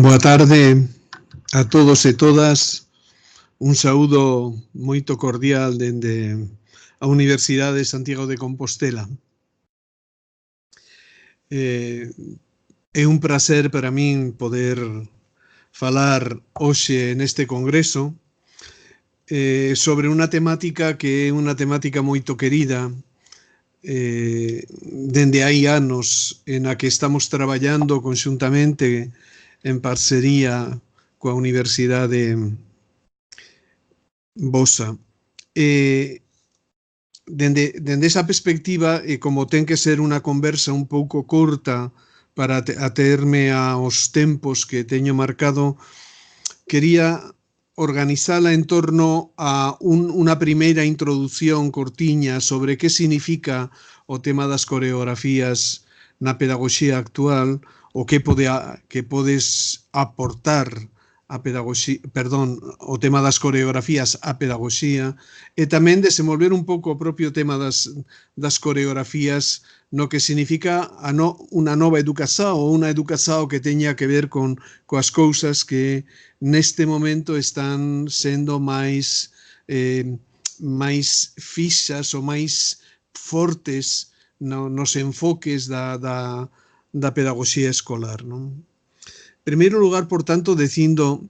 Boa tarde a todos e todas. Un saúdo moito cordial dende a Universidade de Santiago de Compostela. É un prazer para min poder falar hoxe neste congreso sobre unha temática que é unha temática moito querida dende hai anos, en a que estamos traballando conxuntamente en parcería coa Universidade vosa. Dende esa perspectiva, e como ten que ser unha conversa un pouco curta para aterme aos tempos que teño marcado, quería organizala en torno a unha primeira introdución cortiña sobre que significa o tema das coreografías na pedagogía actual, o que podes aportar a pedagogía, perdón, o tema das coreografías á pedagogía, e tamén desenvolver un pouco o propio tema das coreografías no que significa unha nova educación ou unha educación que teña que ver coas cousas que neste momento están sendo máis fixas ou máis fortes nos enfoques da pedagogía escolar, non? En primeiro lugar, por tanto, dicindo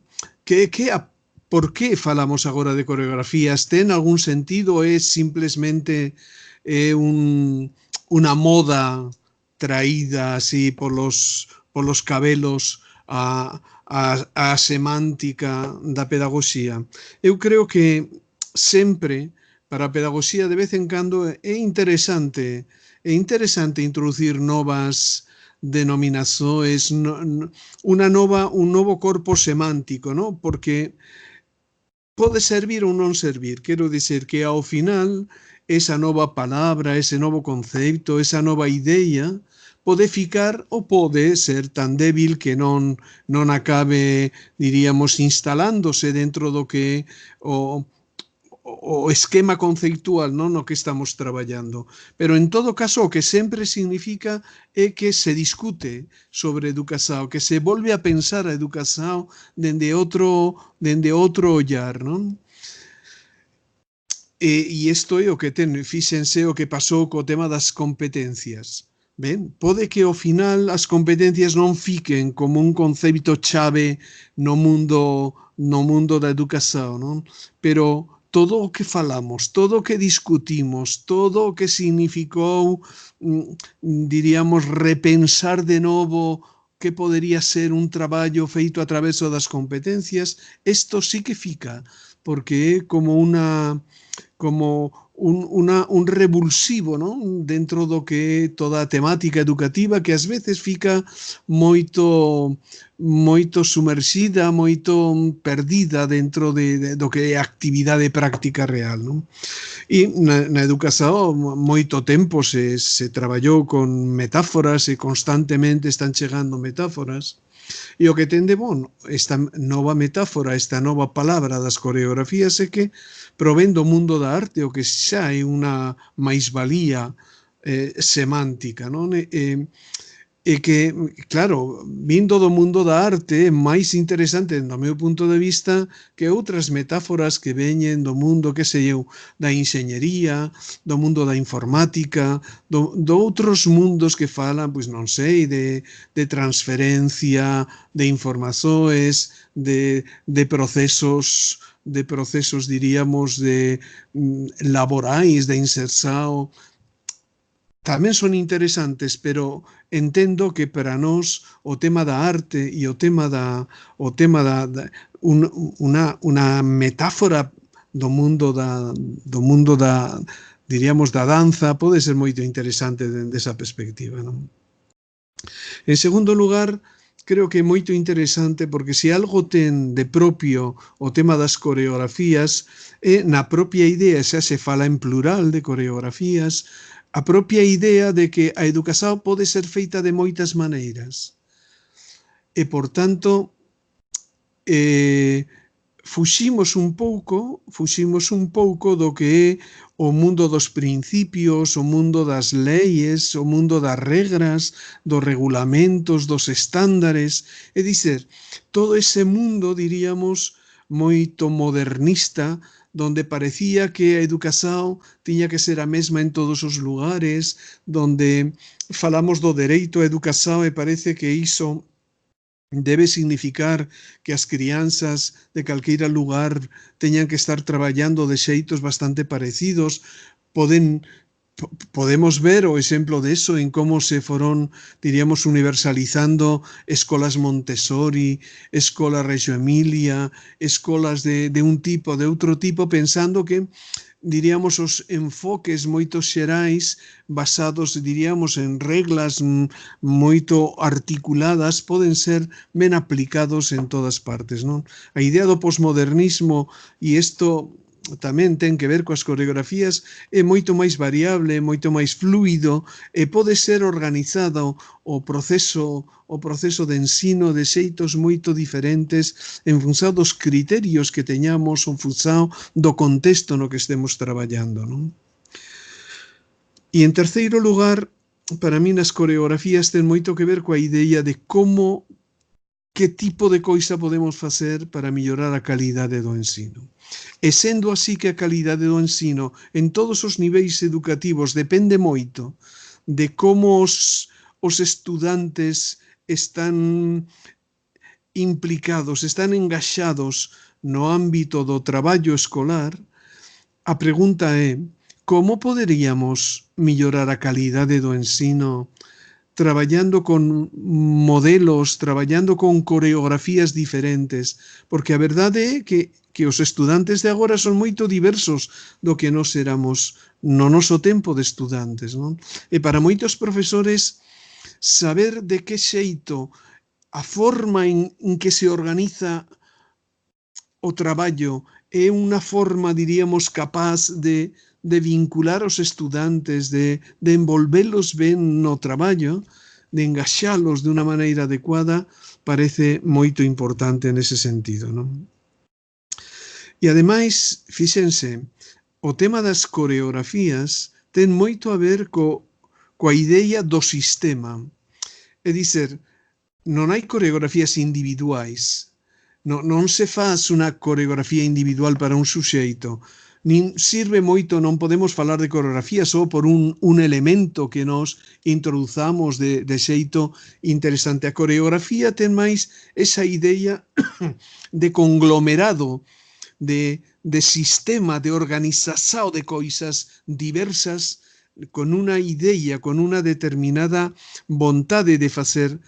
por que falamos agora de coreografías? Ten algún sentido? É simplesmente unha moda traída así polos cabelos a semántica da pedagogía? Eu creo que sempre, para a pedagogía, de vez en cando, é interesante introducir novas denominações, un novo corpo semántico, ¿no? Porque pode servir ou non servir. Quero dizer que ao final esa nova palabra, ese novo conceito, esa nova idea pode ficar ou pode ser tan débil que non acabe, diríamos, instalándose dentro do que o esquema conceitual, non, no que estamos traballando. Pero, en todo caso, o que sempre significa é que se discute sobre educación, que se volve a pensar a educación dende outro ollar, non? E isto é o que fíxense o que pasou co tema das competencias. Ben, pode que ao final as competencias non fiquen como un concepto chave no mundo da educación, non? Pero todo o que falamos, todo o que discutimos, todo o que significou, diríamos, repensar de novo que podería ser un traballo feito a través das competencias, isto sí que fica, porque é como un revulsivo, non? Dentro do que é toda a temática educativa, que ás veces fica moito sumerxida, moito perdida dentro do que é a actividade práctica real, non? E na educación moito tempo se traballou con metáforas e constantemente están chegando metáforas. E o que ten de bon esta nova metáfora, esta nova palabra das coreografías é que provén do mundo da arte, o que xa é unha máisvalía semántica, non? E que, claro, vindo do mundo da arte, é máis interesante, do meu punto de vista, que outras metáforas que veñen do mundo, que sei eu, da enxeñería, do mundo da informática, do outros mundos que falan, pois non sei, de transferencia de informações, de procesos, diríamos, laborais, de inserción. Tamén son interesantes, pero entendo que para nós o tema da arte e o tema da unha metáfora do mundo da diríamos da danza pode ser moito interesante dende esa perspectiva, non? En segundo lugar, creo que é moito interesante porque se algo ten de propio o tema das coreografías é na propia idea, xa se fala en plural de coreografías, a propia idea de que a educación pode ser feita de moitas maneiras. E, por tanto, fuximos un pouco do que é o mundo dos principios, o mundo das leyes, o mundo das regras, dos regulamentos, dos estándares, é dizer, todo ese mundo, diríamos, moito modernista, donde parecía que a educación tiña que ser a mesma en todos os lugares, donde falamos do dereito á educación e parece que iso debe significar que as crianzas de calqueira lugar teñan que estar traballando de xeitos bastante parecidos. Podemos ver o exemplo deso en como se foron, diríamos, universalizando escolas Montessori, escolas Reggio Emilia, escolas de un tipo, de outro tipo, pensando que, diríamos, os enfoques moito xerais basados, diríamos, en reglas moito articuladas poden ser ben aplicados en todas partes, non? A idea do posmodernismo, e isto tamén ten que ver coas coreografías, é moito máis variable, é moito máis fluido e pode ser organizado o proceso de ensino de xeitos moito diferentes en función dos criterios que teñamos, en función do contexto no que estemos traballando, non? E en terceiro lugar, para min as coreografías ten moito que ver coa idea de como, que tipo de coisa podemos facer para mellorar a calidade do ensino. E sendo así que a calidade do ensino en todos os niveis educativos depende moito de como os estudantes están implicados, están engaxados no ámbito do traballo escolar, a pregunta é como poderíamos mellorar a calidade do ensino traballando con modelos, traballando con coreografías diferentes, porque a verdade é que os estudantes de agora son moito diversos do que nós éramos no noso tempo de estudantes, non? E para moitos profesores, saber de que xeito a forma en que se organiza o traballo é unha forma, diríamos, capaz de vincular os estudantes, de envolvelos ben no traballo, de engaxalos de unha maneira adecuada, parece moito importante nese sentido, non? E ademais, fíxense, o tema das coreografías ten moito a ver coa idea do sistema. É dizer, non hai coreografías individuais, non se faz unha coreografía individual para un suxeito, nin sirve moito, non podemos falar de coreografía só por un elemento que nos introduzamos de xeito interesante. A coreografía ten máis esa idea de conglomerado, de sistema, de organización de coisas diversas con unha idea, con unha determinada vontade de facer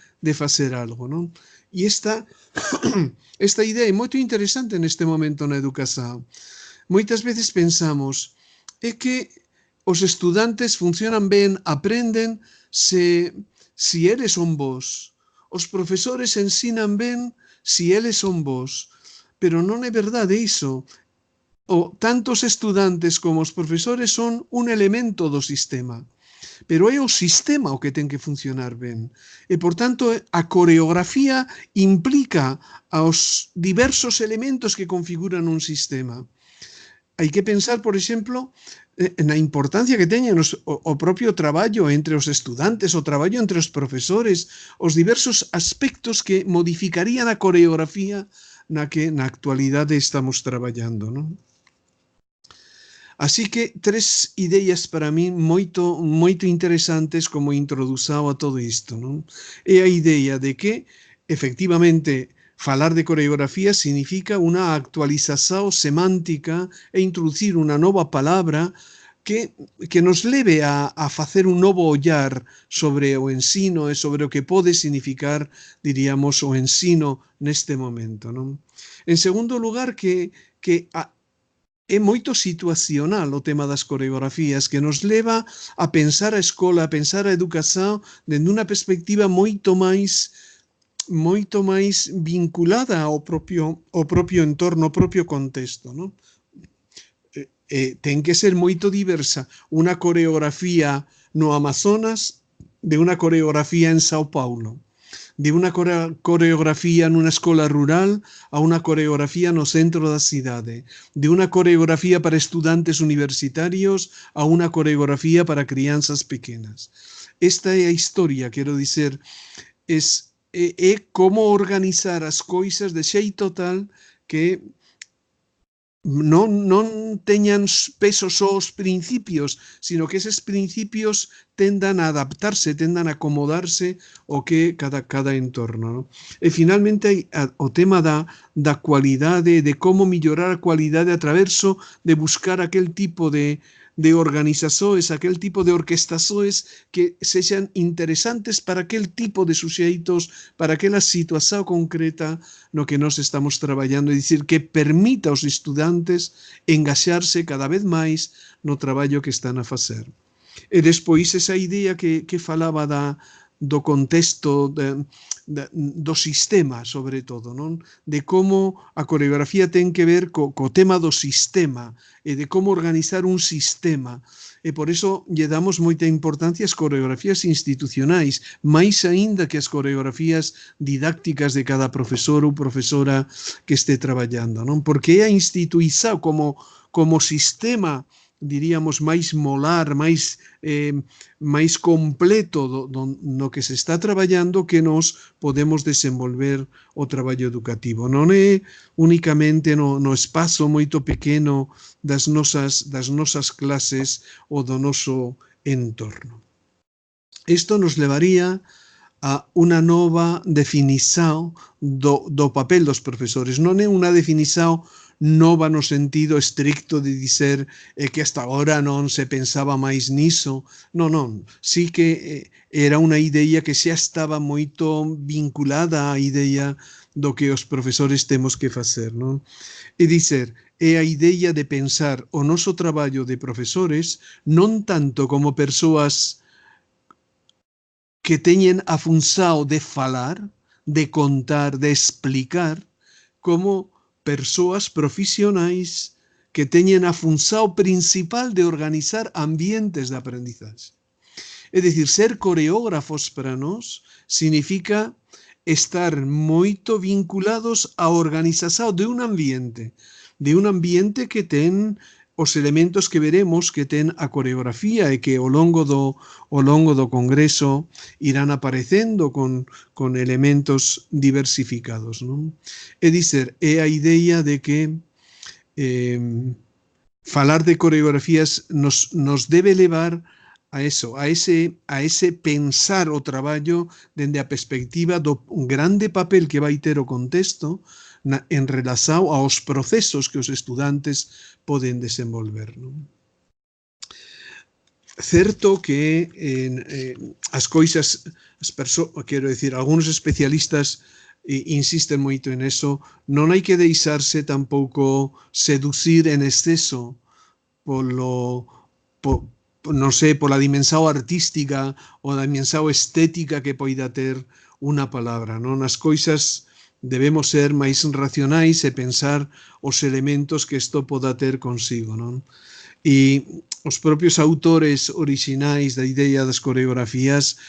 algo, non? E esta idea é moito interesante neste momento na educación. Moitas veces pensamos é que os estudantes funcionan ben, aprenden se eles son bons. Os profesores ensinan ben se eles son bons. Pero non é verdade iso. Tanto os estudantes como os profesores son un elemento do sistema. Pero é o sistema o que ten que funcionar ben. E, por tanto, a coreografía implica aos diversos elementos que configuran un sistema. Hai que pensar, por exemplo, na importancia que teñen o propio traballo entre os estudantes, o traballo entre os profesores, os diversos aspectos que modificarían a coreografía na que na actualidade estamos traballando, non? Así que tres ideas para min moito interesantes como introdução a todo isto, non? É a idea de que, efectivamente, falar de coreografía significa unha actualización semántica e introducir unha nova palabra que nos leve a facer un novo ollar sobre o ensino e sobre o que pode significar, diríamos, o ensino neste momento, non? En segundo lugar, que é moito situacional o tema das coreografías, que nos leva a pensar a escola, a pensar a educación dende unha perspectiva moito máis vinculada ao propio entorno, ao propio contexto, non? Ten que ser moito diversa unha coreografía no Amazonas de unha coreografía en Sao Paulo, de unha coreografía nunha escola rural a unha coreografía no centro da cidade, de unha coreografía para estudantes universitarios a unha coreografía para crianzas pequenas. Esta é a historia, quero dizer, é como organizar as coisas de xeito tal que non teñan peso só os principios, sino que eses principios tendan a adaptarse, tendan a acomodarse ao que cada entorno. No? E finalmente o tema da cualidade, de como mellorar a cualidade a traverso de buscar aquel tipo de organizações, aquel tipo de orquestações que sexan interesantes para aquel tipo de suxeitos, para aquela situación concreta no que nós estamos traballando, é dicir, que permita aos estudantes engaxarse cada vez máis no traballo que están a facer. E despois esa idea que falaba do contexto do sistema, sobre todo, non? De como a coreografía ten que ver co tema do sistema e de como organizar un sistema. E por iso lle damos moita importancia ás coreografías institucionais, máis aínda que as coreografías didácticas de cada profesor ou profesora que este traballando, non? Porque é a instituizado como sistema, diríamos, máis molar, máis completo no que se está traballando que nos podemos desenvolver o traballo educativo. Non é únicamente no espazo moito pequeno das nosas clases ou do noso entorno. Isto nos levaría a unha nova definición do papel dos profesores. Non é unha definición nova no sentido estricto de dizer que hasta agora non se pensaba máis niso. Non. Sí que era unha idea que xa estaba moito vinculada á idea do que os profesores temos que facer, non? É dizer, é a idea de pensar o noso traballo de profesores non tanto como persoas que teñen a función de falar, de contar, de explicar, como persoas profesionais que teñen a función principal de organizar ambientes de aprendizaxe. É dicir, ser coreógrafos para nós significa estar moito vinculados á organización de un ambiente que ten os elementos que veremos que ten a coreografía e que ao longo do congreso irán aparecendo con elementos diversificados. Non? É dizer, é a idea de que falar de coreografías nos debe levar a eso, a ese pensar o traballo dende a perspectiva do grande papel que vai ter o contexto en relación aos procesos que os estudantes poden desenvolver. Non? Certo que as coisas, quero dicir, algúns especialistas insisten moito en eso, non hai que deixarse tampouco seducir en exceso non sei, pola dimensión artística ou da dimensión estética que poida ter unha palabra, non? As coisas debemos ser máis racionais e pensar os elementos que isto poda ter consigo, non? E os propios autores orixinais da idea das coreografías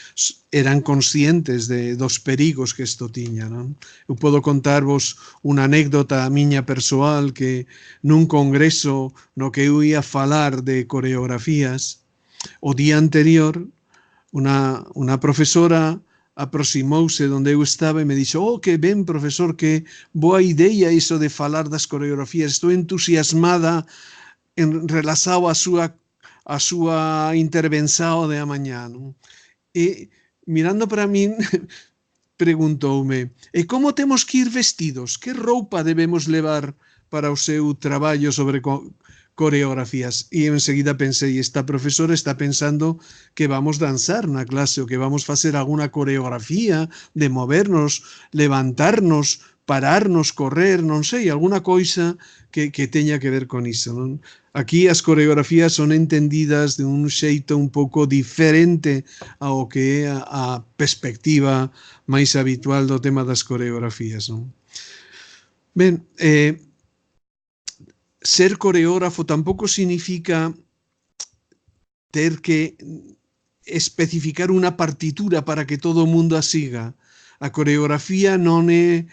eran conscientes dos perigos que isto tiña, non? Eu podo contarvos unha anécdota miña persoal que nun congreso no que eu ia falar de coreografías, o día anterior unha profesora aproximouse onde eu estaba e me dixo: "Oh, que ben, profesor, que boa idea iso de falar das coreografías, estou entusiasmada en relación á súa intervención de amañá." Non? E mirando para min, preguntoume: "E como temos que ir vestidos? Que roupa debemos levar para o seu traballo sobre coreografías?" E enseguida pensei, esta profesora está pensando que vamos danzar na clase ou que vamos facer alguna coreografía de movernos, levantarnos, pararnos, correr, non sei, alguna coisa que teña que ver con iso. Non? Aquí as coreografías son entendidas de un xeito un pouco diferente ao que é a perspectiva máis habitual do tema das coreografías. Non? Ben, ser coreógrafo tampouco significa ter que especificar unha partitura para que todo o mundo a siga. A coreografía non é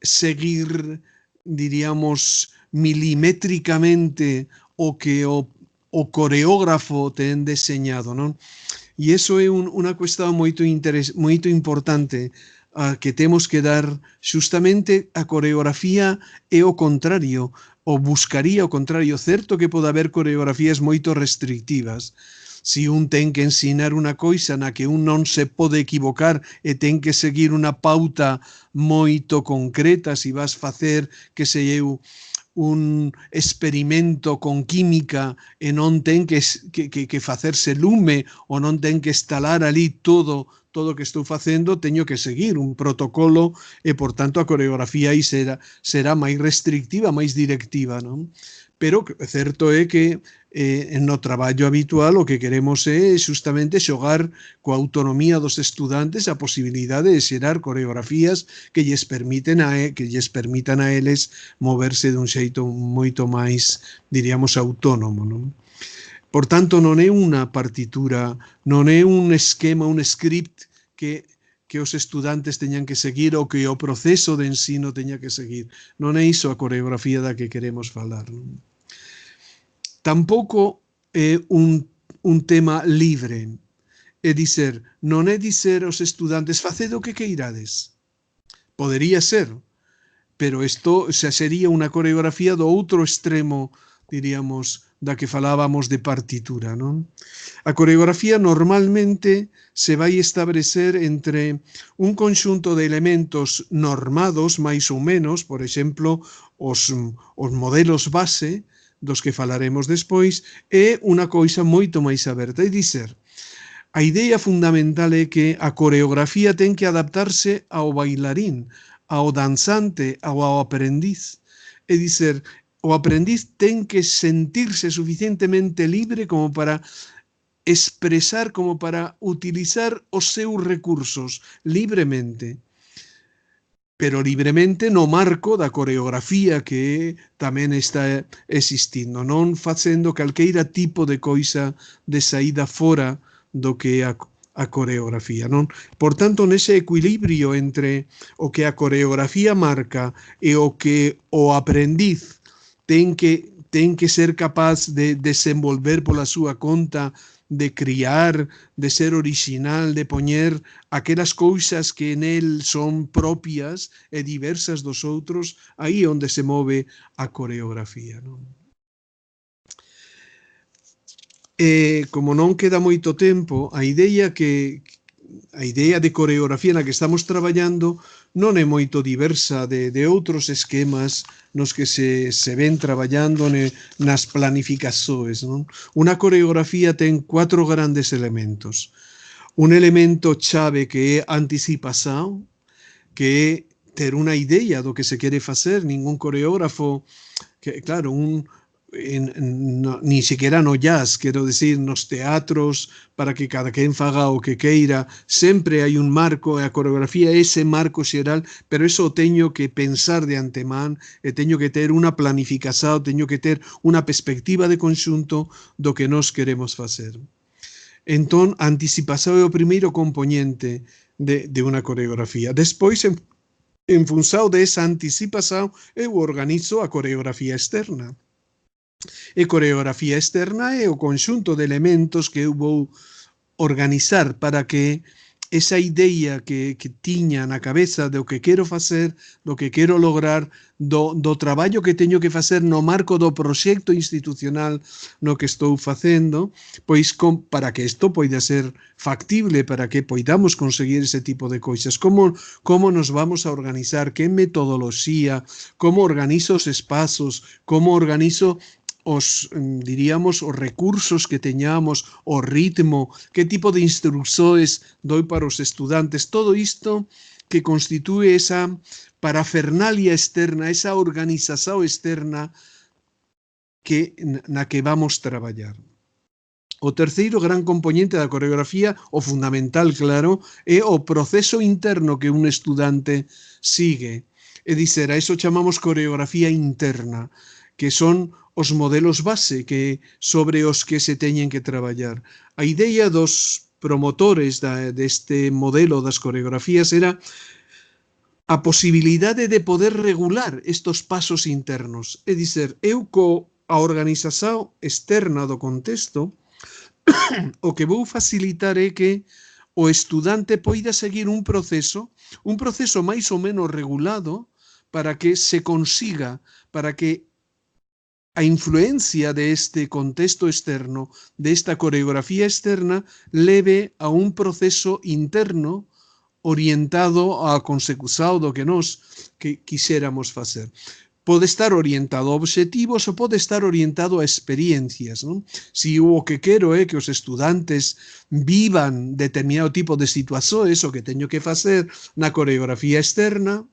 seguir, diríamos, milimétricamente o que o coreógrafo ten deseñado, non? E iso é unha cuestión moito importante que temos que dar xustamente a coreografía é o contrario, o buscaría o contrario. Certo que pode haber coreografías moito restrictivas. Si un ten que ensinar unha coisa na que un non se pode equivocar e ten que seguir unha pauta moito concreta, si vas facer, que se eu, un experimento con química e non ten que facerse lume ou non ten que instalar ali todo o que estou facendo, teño que seguir un protocolo e, por tanto, a coreografía aí será máis restrictiva, máis directiva, non? Pero certo é que no traballo habitual o que queremos é xustamente xogar coa autonomía dos estudantes a posibilidade de xerar coreografías que lles permitan a eles moverse dun xeito moito máis, diríamos, autónomo, non? Por tanto, non é unha partitura, non é un esquema, un script que os estudantes teñan que seguir ou que o proceso de ensino teña que seguir. Non é iso a coreografía da que queremos falar, non? Tampouco é un tema libre. É dicer, non é dicer aos estudantes faced o que queirades. Podería ser, pero isto xa sería unha coreografía do outro extremo, diríamos, da que falábamos de partitura, non? A coreografía normalmente se vai establecer entre un conxunto de elementos normados, máis ou menos, por exemplo, os modelos base, dos que falaremos despois, é unha coisa moito máis aberta. É dicer, a idea fundamental é que a coreografía ten que adaptarse ao bailarín, ao danzante, ao aprendiz. É dicer, o aprendiz ten que sentirse suficientemente libre como para expresar, como para utilizar os seus recursos libremente, pero libremente no marco da coreografía que tamén está existindo, non facendo calqueira tipo de coisa de saída fora do que é a coreografía, non? Por tanto, nese equilibrio entre o que a coreografía marca e o que o aprendiz ten que ser capaz de desenvolver pola súa conta, de criar, de ser original, de poñer aquelas cousas que nel son propias e diversas dos outros, aí onde se move a coreografía, non? E, como non queda moito tempo, a idea de coreografía na que estamos traballando non é moito diversa de outros esquemas nos que se ven traballando nas planificacións, non? Unha coreografía ten 4 grandes elementos. Un elemento chave que é anticipación, que é ter unha idea do que se quere facer. Ningún coreógrafo, que claro, ni siquiera no jazz, quero decir, nos teatros, para que cada quen faga o que queira, sempre hai un marco, e a coreografía é ese marco xeral, pero eso teño que pensar de antemán, e teño que ter unha planificación, teño que ter unha perspectiva de conxunto do que nós queremos facer. Entón, a anticipación é o primeiro componente de unha coreografía. Despois, en función de esa anticipación, eu organizo a coreografía externa. E coreografía externa é o conxunto de elementos que eu vou organizar para que esa idea que tiña na cabeza do que quero facer, do que quero lograr, do traballo que teño que facer no marco do proxecto institucional no que estou facendo, pois para que isto poida ser factible, para que poidamos conseguir ese tipo de cousas. Como nos vamos a organizar, que metodoloxía, como organizo os espazos, como organizo diríamos, os recursos que teñamos, o ritmo, que tipo de instruccións doi para os estudantes, todo isto que constitúe esa parafernalia externa, esa organización externa na que vamos traballar. O terceiro gran componente da coreografía, o fundamental, claro, é o proceso interno que un estudante sigue. É dicer, a iso chamamos coreografía interna, que son os modelos base sobre os que se teñen que traballar. A idea dos promotores deste modelo das coreografías era a posibilidade de poder regular estos pasos internos. É dizer, eu a organización externa do contexto, o que vou facilitar é que o estudante poida seguir un proceso máis ou menos regulado para que se consiga, para que a influencia de este contexto externo, de esta coreografía externa, leve a un proceso interno orientado á consecución do que nós quixéramos facer. Pode estar orientado a obxectivos ou pode estar orientado a experiencias, non? Si o que quero é que os estudantes vivan determinado tipo de situacións, o que teño que facer na coreografía externa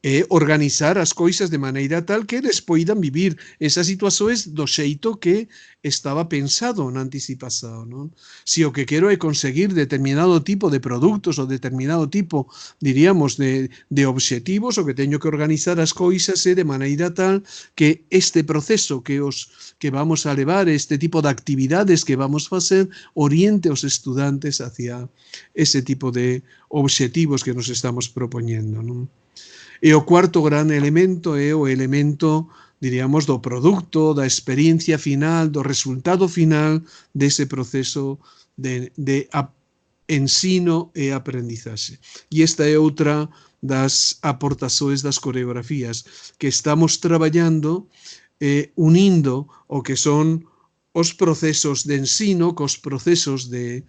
é organizar as coisas de maneira tal que eles poidan vivir esas situacións do xeito que estaba pensado na anticipación, non? Si o que quero é conseguir determinado tipo de produtos ou determinado tipo, diríamos, de obxectivos, o que teño que organizar as coisas é de maneira tal que este proceso que vamos a levar, este tipo de actividades que vamos facer, oriente os estudantes hacia ese tipo de obxectivos que nos estamos propoñendo, non? E o cuarto gran elemento é o elemento, diríamos, do produto, da experiencia final, do resultado final dese proceso de ensino e aprendizaxe. E esta é outra das aportações das coreografías, que estamos traballando unindo o que son os procesos de ensino cos procesos de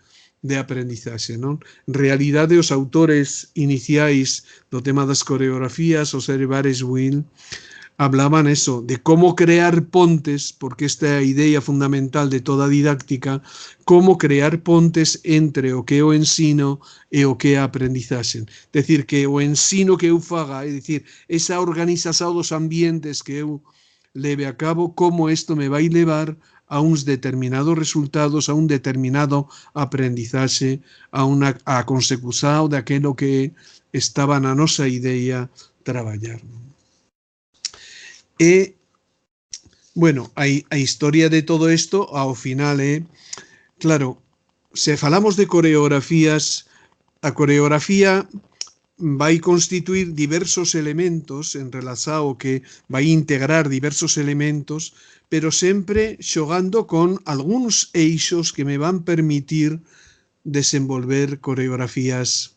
aprendizaxe, non? En realidade, os autores iniciais do tema das coreografías, o Sir Bares Will, hablaban eso, de como crear pontes, porque esta é a idea fundamental de toda didáctica, como crear pontes entre o que é o ensino e o que é a aprendizaxe. Decir, que o ensino que eu faga, é dicir, esa organización dos ambientes que eu leve a cabo, como isto me vai levar a uns determinados resultados, a un determinado aprendizaxe, a consecución daquilo que estaba na nosa idea traballar. E, bueno, a historia de todo isto, ao final é, claro, se falamos de coreografías, a coreografía vai constituir diversos elementos en relación ao que vai integrar diversos elementos, pero sempre xogando con algúns eixos que me van permitir desenvolver coreografías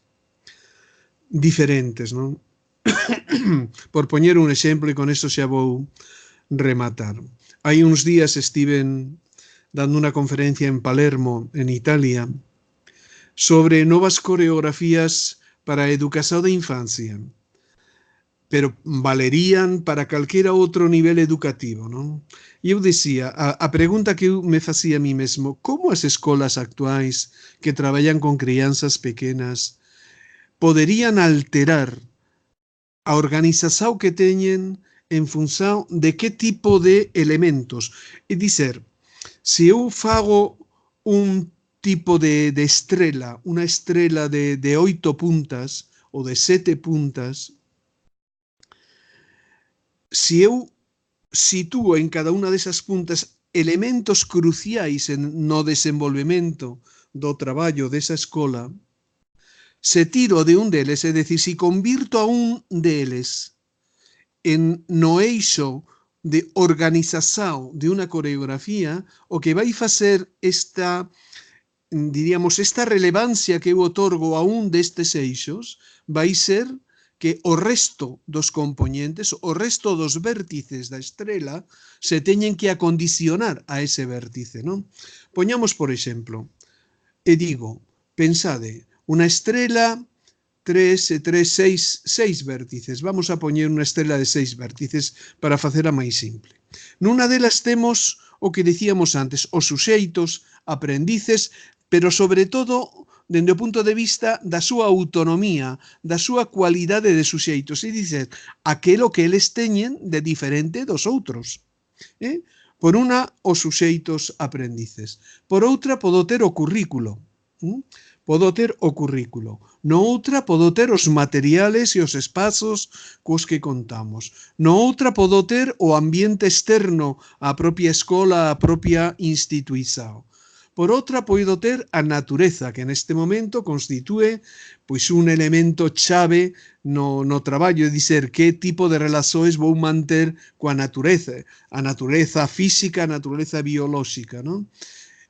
diferentes, non? Por poñer un exemplo, e con isto xa vou rematar. Hai uns días estiven dando unha conferencia en Palermo, en Italia, sobre novas coreografías para a educación de infancia, pero valerían para calquera outro nivel educativo, non? E eu dicía, a pregunta que eu me facía a mí mesmo, como as escolas actuais que traballan con crianzas pequenas poderían alterar a organización que teñen en función de que tipo de elementos? É dizer, se eu fago un tipo de estrela, unha estrela de 8 puntas ou de 7 puntas, se eu sitúo en cada unha desas puntas elementos cruciais no desenvolvemento do traballo desa escola, se tiro de un deles, é dicir, se convirto a un deles no eixo de organización de unha coreografía, o que vai facer esta, diríamos, esta relevancia que eu otorgo a un destes eixos vai ser que o resto dos componentes, o resto dos vértices da estrela se teñen que acondicionar a ese vértice, non? Poñamos, por exemplo, e digo, pensade, unha estrela 6 vértices. Vamos a poñer unha estrela de 6 vértices para facela máis simple. Nunha delas temos o que dicíamos antes, os suxeitos, aprendices, pero sobre todo dende o punto de vista da súa autonomía, da súa cualidade de suxeitos, é dizer, aquelo que eles teñen de diferente dos outros. Por unha, os suxeitos aprendices. Por outra, podo ter o currículo. Podo ter o currículo. No outra, podo ter os materiales e os espazos cos que contamos. No outra, podo ter o ambiente externo á propia escola, á propia instituición. Por outra, poido ter a natureza, que neste momento constitúe pois un elemento chave no traballo, é dizer, que tipo de relações vou manter coa natureza, a natureza física, a natureza biolóxica, non?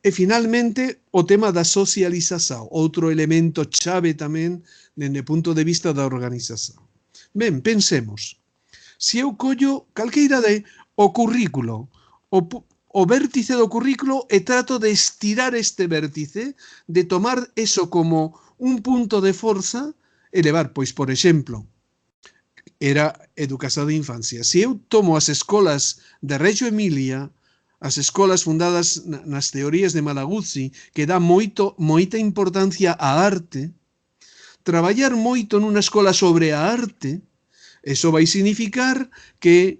E finalmente o tema da socialización, outro elemento chave tamén dende o punto de vista da organización. Ben, pensemos, se eu collo calqueira de o currículo, o vértice do currículo e trato de estirar este vértice, de tomar eso como un punto de forza e levar, pois, por exemplo, era educación de infancia. Se eu tomo as escolas de Reggio Emilia, as escolas fundadas nas teorías de Malaguzzi, que dá moita importancia á arte, traballar moito nunha escola sobre a arte, eso vai significar que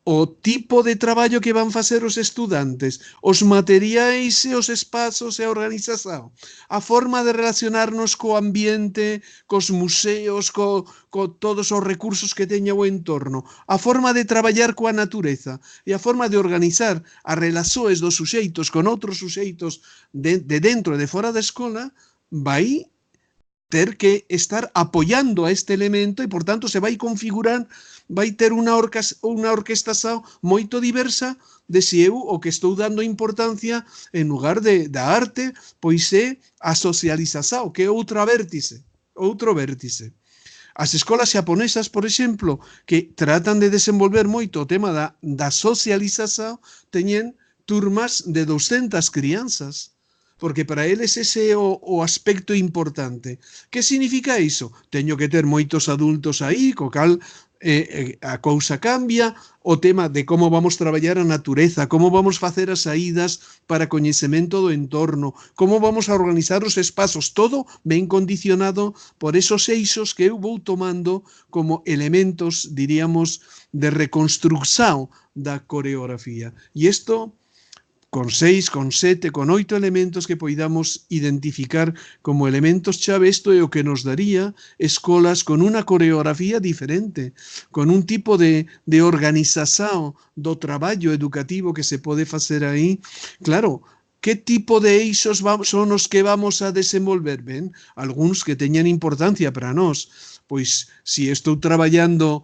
o tipo de traballo que van facer os estudantes, os materiais e os espazos e a organización, a forma de relacionarnos co ambiente, cos museos, co todos os recursos que teña o entorno, a forma de traballar coa natureza e a forma de organizar as relações dos suxeitos con outros suxeitos de dentro e de fora da escola, vai ter que estar apoyando a este elemento e, por tanto, se vai configurar, vai ter unha orquestación moito diversa de se eu o que estou dando importancia en lugar da arte, pois é a socialización, que é outro vértice. As escolas xaponesas, por exemplo, que tratan de desenvolver moito o tema da socialización, teñen turmas de 200 crianzas, porque para eles ese é o aspecto importante. Que significa iso? Teño que ter moitos adultos aí, co cal a cousa cambia, o tema de como vamos traballar a natureza, como vamos facer as saídas para coñecemento do entorno, como vamos a organizar os espazos, todo ben condicionado por esos eixos que eu vou tomando como elementos, diríamos, de reconstrucción da coreografía. E isto con 6, con 7, con 8 elementos que poidamos identificar como elementos chave, isto é o que nos daría escolas con unha coreografía diferente, con un tipo de organización do traballo educativo que se pode facer aí. Claro, que tipo de eixos son os que vamos a desenvolver? Ben, algúns que teñan importancia para nós. Pois, se estou traballando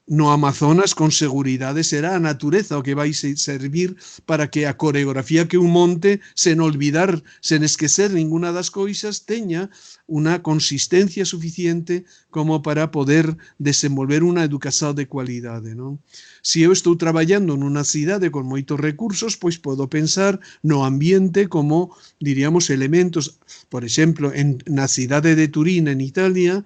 no Amazonas, con seguridade será a natureza o que vai servir para que a coreografía que un monte, sen olvidar, sen esquecer ninguna das coisas, teña unha consistencia suficiente como para poder desenvolver unha educación de cualidade, non? Se eu estou traballando nunha cidade con moitos recursos, pois podo pensar no ambiente como, diríamos, elementos, por exemplo, na cidade de Turín, en Italia,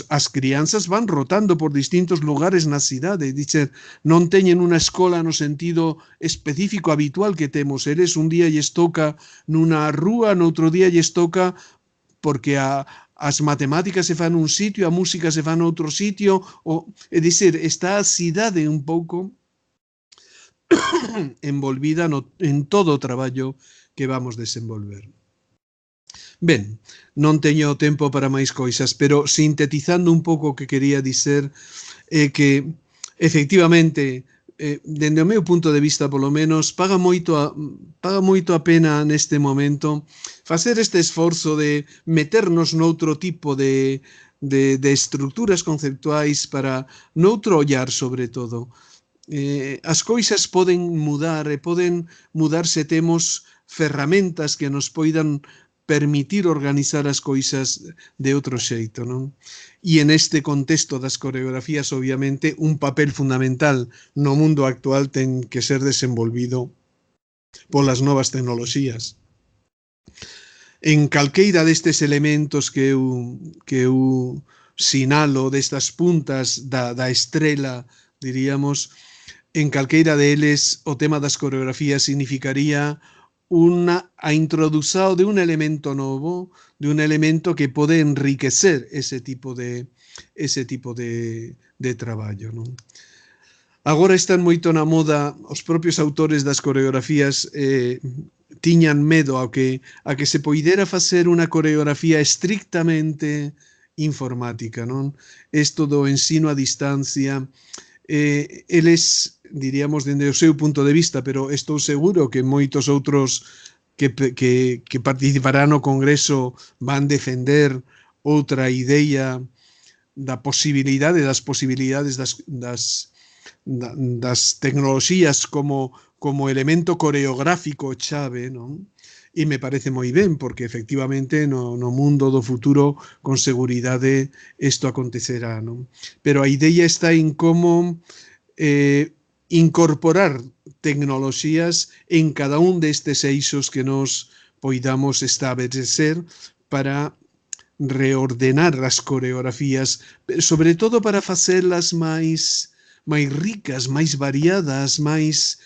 as crianzas van rotando por distintos lugares na cidade, dicer, non teñen unha escola no sentido específico habitual que temos, eles un día lles toca nunha rúa, noutro día lles toca porque as matemáticas se fan nun sitio, a música se fan noutro sitio, é dicer, está a cidade un pouco envolvida en todo o traballo que vamos desenvolver. Ben, non teño tempo para máis coisas, pero sintetizando un pouco o que quería dizer é que, efectivamente, dende o meu punto de vista, polo menos, paga moito a pena neste momento facer este esforzo de meternos noutro tipo de estructuras conceptuais para noutro ollar, sobre todo. As coisas poden mudar e poden mudar se temos ferramentas que nos poidan permitir organizar as coisas de outro xeito, non? E en este contexto das coreografías, obviamente, un papel fundamental no mundo actual ten que ser desenvolvido polas novas tecnoloxías. En calqueira destes elementos que eu sinalo, destas puntas da estrela, diríamos, en calqueira deles o tema das coreografías significaría a introdución de un elemento novo, de un elemento que pode enriquecer ese tipo de traballo, non? Agora están moito na moda, os propios autores das coreografías tiñan medo a que se poidera facer unha coreografía estrictamente informática, non? Isto do ensino a distancia, eles, diríamos, dende o seu punto de vista, pero estou seguro que moitos outros que participarán no Congreso van defender outra idea das posibilidades das tecnoloxías como elemento coreográfico chave, non? E me parece moi ben, porque efectivamente no mundo do futuro con seguridade isto acontecerá, non? Pero a idea está en como incorporar tecnoloxías en cada un destes eixos que nos poidamos establecer para reordenar as coreografías, sobre todo para facelas máis ricas, máis variadas, máis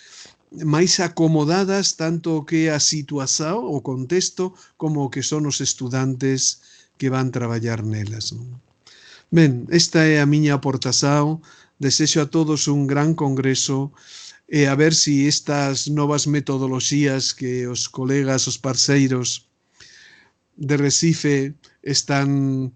acomodadas tanto o que é a situación, o contexto, como o que son os estudantes que van traballar nelas. Ben, esta é a miña aportación. Desexo a todos un gran congreso e a ver si estas novas metodoloxías que os colegas, os parceiros de Recife están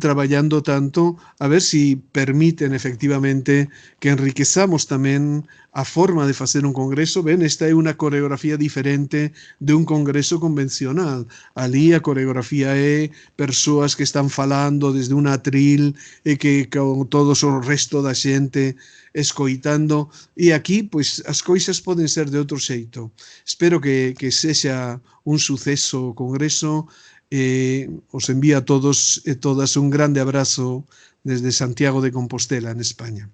traballando tanto, a ver si permiten efectivamente que enriquezamos tamén a forma de facer un congreso. Ben, esta é unha coreografía diferente de un congreso convencional. Ali a coreografía é persoas que están falando desde un atril e que con todos o resto da xente escoitando, e aquí pois as coisas poden ser de outro xeito. Espero que sexa un suceso o congreso. Os envío a todos e todas un grande abrazo desde Santiago de Compostela, en España.